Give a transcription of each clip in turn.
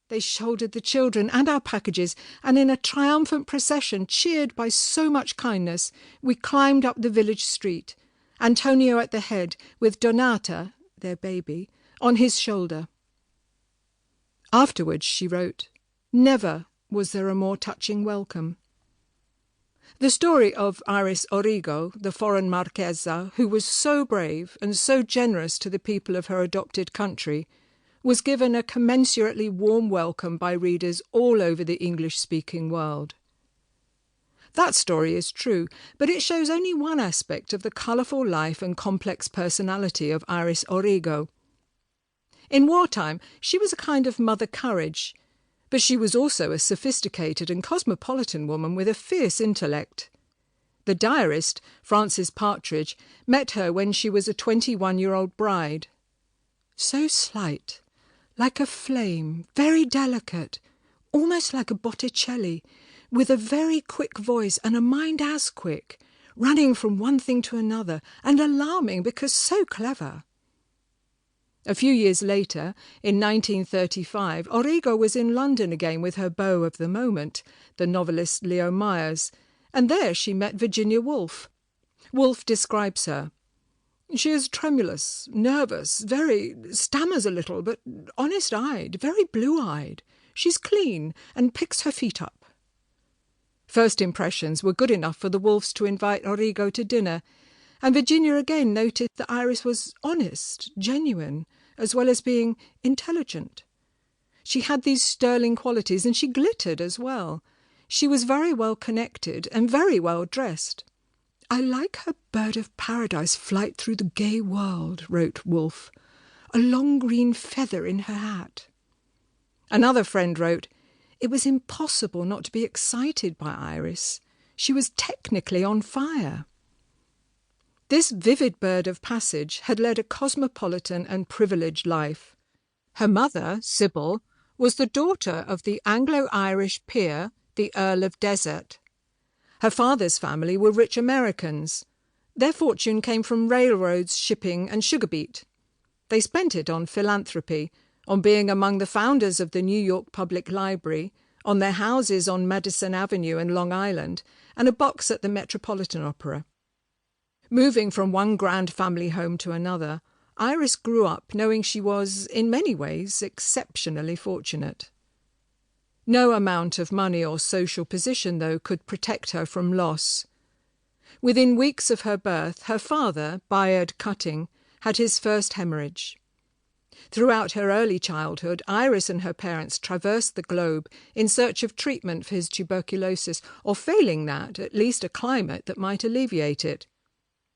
They shouldered the children and our packages, and in a triumphant procession, cheered by so much kindness, we climbed up the village street, Antonio at the head, with Donata, their baby, on his shoulder. Afterwards, she wrote, never was there a more touching welcome. The story of Iris Origo, the foreign Marquesa, who was so brave and so generous to the people of her adopted country, was given a commensurately warm welcome by readers all over the English-speaking world. That story is true, but it shows only one aspect of the colourful life and complex personality of Iris Origo. In wartime, she was a kind of Mother Courage, but she was also a sophisticated and cosmopolitan woman with a fierce intellect. The diarist, Frances Partridge, met her when she was a 21-year-old bride. So slight, like a flame, very delicate, almost like a Botticelli, with a very quick voice and a mind as quick, running from one thing to another, and alarming because so clever. A few years later, in 1935, Origo was in London again with her beau of the moment, the novelist Leo Myers, and there she met Virginia Woolf. Woolf describes her. She is tremulous, nervous, stammers a little, but honest-eyed, very blue-eyed. She's clean and picks her feet up. First impressions were good enough for the Woolfs to invite Origo to dinner, and Virginia again noted that Iris was honest, genuine, as well as being intelligent. She had these sterling qualities, and she glittered as well. She was very well connected and very well dressed. I like her bird of paradise flight through the gay world, wrote Woolf, a long green feather in her hat. Another friend wrote, it was impossible not to be excited by Iris. She was technically on fire. This vivid bird of passage had led a cosmopolitan and privileged life. Her mother, Sybil, was the daughter of the Anglo-Irish peer, the Earl of Desert. Her father's family were rich Americans. Their fortune came from railroads, shipping and sugar beet. They spent it on philanthropy, on being among the founders of the New York Public Library, on their houses on Madison Avenue and Long Island, and a box at the Metropolitan Opera. Moving from one grand family home to another, Iris grew up knowing she was, in many ways, exceptionally fortunate. No amount of money or social position, though, could protect her from loss. Within weeks of her birth, her father, Bayard Cutting, had his first hemorrhage. Throughout her early childhood, Iris and her parents traversed the globe in search of treatment for his tuberculosis, or failing that, at least a climate that might alleviate it.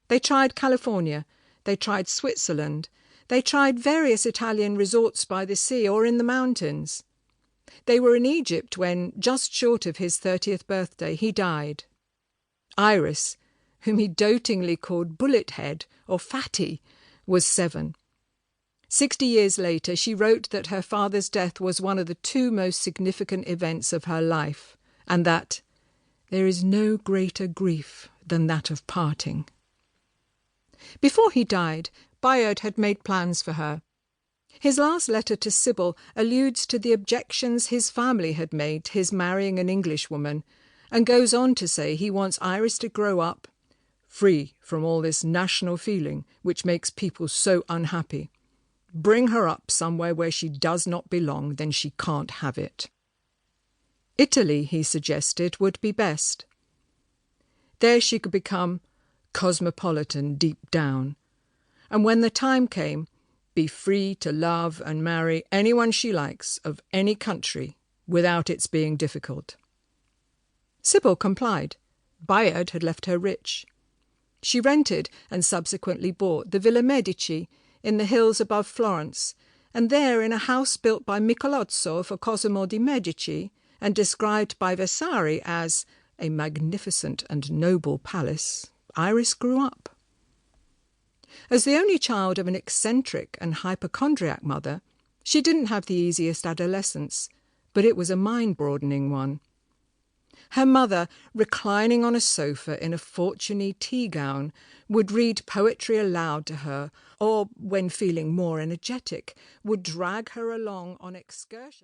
They tried California, they tried Switzerland, they tried various Italian resorts by the sea or in the mountains. They were in Egypt when, just short of his 30th birthday, he died. Iris, whom he dotingly called Bullet Head or Fatty, was 7. 60 years later, she wrote that her father's death was one of the 2 most significant events of her life, and that there is no greater grief than that of parting. Before he died, Bayard had made plans for her. His last letter to Sybil alludes to the objections his family had made to his marrying an Englishwoman, and goes on to say he wants Iris to grow up free from all this national feeling which makes people so unhappy. Bring her up somewhere where she does not belong, then she can't have it. Italy, he suggested, would be best. There she could become cosmopolitan deep down, and when the time came, be free to love and marry anyone she likes of any country without its being difficult. Sybil complied. Bayard had left her rich. She rented and subsequently bought the Villa Medici in the hills above Florence, and there, in a house built by Michelozzo for Cosimo di Medici and described by Vasari as a magnificent and noble palace, Iris grew up. As the only child of an eccentric and hypochondriac mother, she didn't have the easiest adolescence, but it was a mind-broadening one. Her mother, reclining on a sofa in a fortuney tea gown, would read poetry aloud to her, or, when feeling more energetic, would drag her along on excursions.